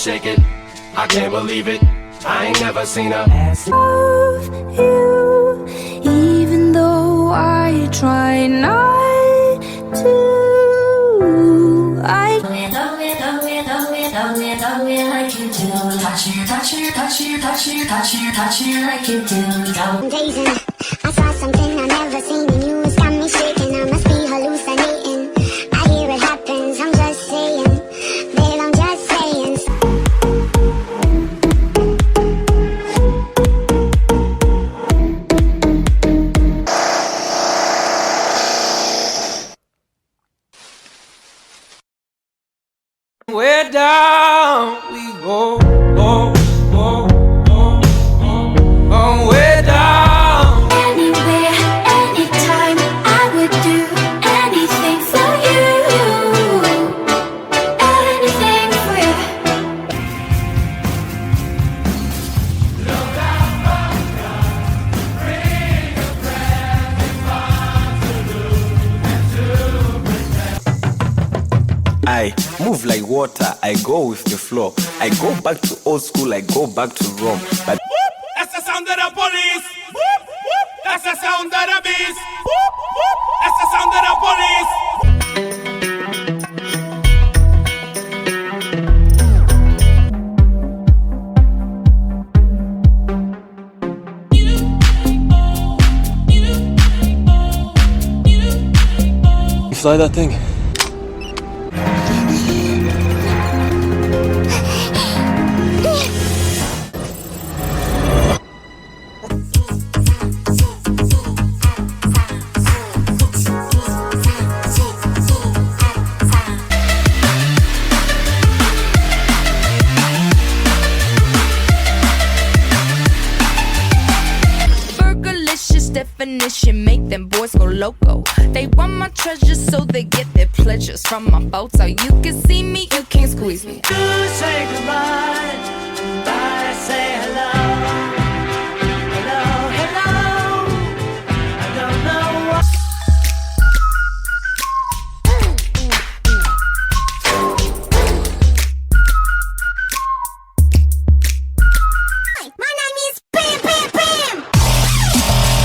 shake it. I can't believe it. I ain't never seen a Love you, even though I try not to. I love it like you do. Touch it like you do. Amazing. I saw something I never seen in you. It's got me shaking. I must be hallucinating. I hear it happens. I'm just saying. Babe, I'm just saying. Where down we go, go, go, go, go, way down. Anywhere, anytime, I would do anything for you. Anything for you. I move like water, I go with the flow. I go back to old school, I go back to Rome. But That's the sound of the police. Whoop, whoop. That's the sound of the beast. Whoop, whoop. That's the sound of the police. You fly that thing? Burgerlicious definition make them boys go loco. They want my treasures so they get their pleasures from my boat. So you can see me, you can't squeeze me. You say goodbye, I say hello, hello, hello. I don't know what. My name is Bam Bam Bam.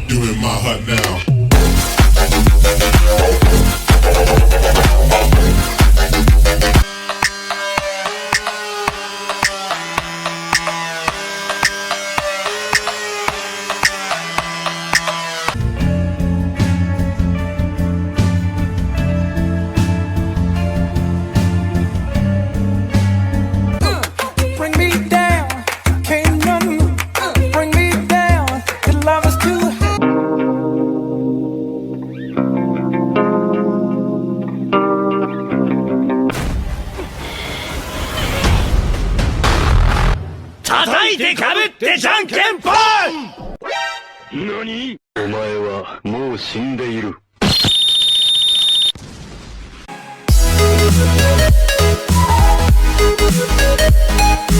You in my hut now. Bring me down, can't none bring me down. Your love is too high.叩いてかぶってじゃんけんぽん。何？お前はもう死んでいる。Thank you.